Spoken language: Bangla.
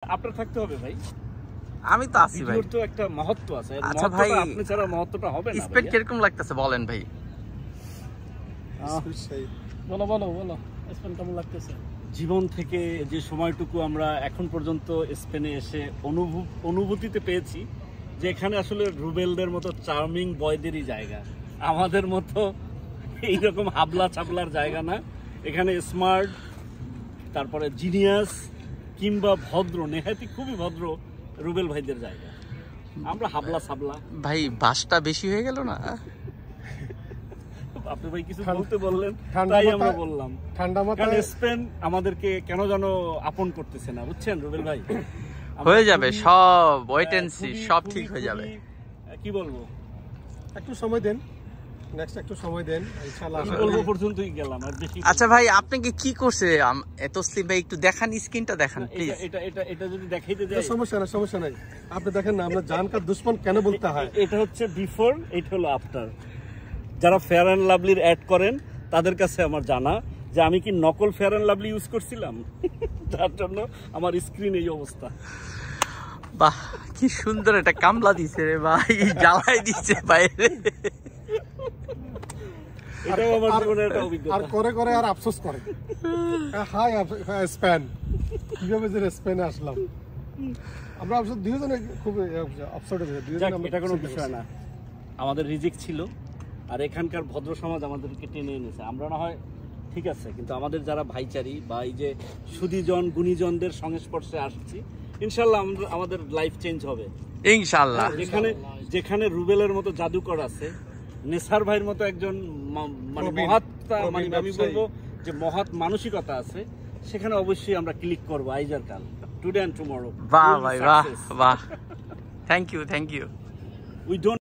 আপনার থাকতে হবে ভাই। আমি তো আছি ভাই। তো একটা মহত্ব আছে। আচ্ছা ভাই, আপনি ছাড়া মহত্বটা হবে না। স্পেড কিরকম লাগতেছে বলেন ভাই? বলো বলো বলো, স্পেন কেমন লাগতেছে? জীবন থেকে যে সময়টুকু আমরা এখন পর্যন্ত স্পেনে এসে অনুভূতিতে পেয়েছি, যে এখানে আসলে রুবেলদের মতো চার্মিং বয়দেরই জায়গা, আমাদের মতো এইরকম হাবলা ছাবলার জায়গা না। এখানে স্মার্ট, তারপরে জিনিয়াস কিংবা ভদ্র, নেহাতি খুবই ভদ্র রুবেল ভাইদের জায়গা। আমরা হাবলা ছাবলা। ভাই বাসটা বেশি হয়ে গেল না? আপনি ভাই কিছু বলতে বললেন, তাই আমরা বললাম। ঠান্ডা মাথায় স্পেন আমাদেরকে কেন যেন আপন করতেছে না, বুঝছেন রুবেল ভাই? হয়ে যাবে সব, ওয়েট এন্ড সি, সব ঠিক হয়ে যাবে। কি বলবো, একটু সময় দেন, নেক্সট একটু সময় দেন, ইনশাআল্লাহ। কি বলবো পর্যন্তই গেলাম, আর বেশি। আচ্ছা ভাই, আপনাকে কি করছে এত স্লিম ভাই? একটু দেখান, স্ক্রিনটা দেখান প্লিজ। এটা যদি দেখাইতে যাই, সমস্যা নাই। আপনি দেখেন না, আমরা জান কা দুশ্মন কেন বলতে হয়। এটা হচ্ছে বিফোর, এটা হলো আফটার। যারা ফেয়ার অ্যান্ড লাভলির অ্যাড করেন তাদের কাছে আমার জানা যে আমি কি নকল ফেয়ার অ্যান্ড লাভলি ইউজ করছিলাম, তার জন্য আমার স্ক্রিন এই অবস্থা। বাহ, কি সুন্দর একটা কামলা দিছে রে ভাই, জ্বালাই দিচ্ছে বাইরে। এটাও আমার জীবনের একটা অভিজ্ঞতা। আর করে করে আর আফসোস করে, হাই স্পেন, কিভাবে যে স্পেনে আসলাম। আমরা অবশ্য দুইজনে খুব আপসেট হয়েছে, দুইজনে। এটা কোনো বিষয় না, আমাদের রিজিক ছিল, আর এখানকার ভদ্র সমাজ আমাদেরকে টেনে এনেছে। আমরা না হয় ঠিক আছে, কিন্তু আমাদের যারা ভাইচারি বা এই যে সুদীজন গুণীজনদের সংস্পর্শে আসছি, ইনশাল্লাহ আমাদের লাইফ চেঞ্জ হবে ইনশাল্লাহ। যেখানে রুবেলের মতো জাদুকর আছে, নেসার ভাইয়ের মতো একজন মানে মহাত্মা, মানে আমি বলবো যে মহৎ মানসিকতা আছে, সেখানে অবশ্যই আমরা ক্লিক করবো আইজ আর কাল, টুডে এন্ড টুমরো। বাহ ভাই, বাহ বাহ, থ্যাংক ইউ। We don't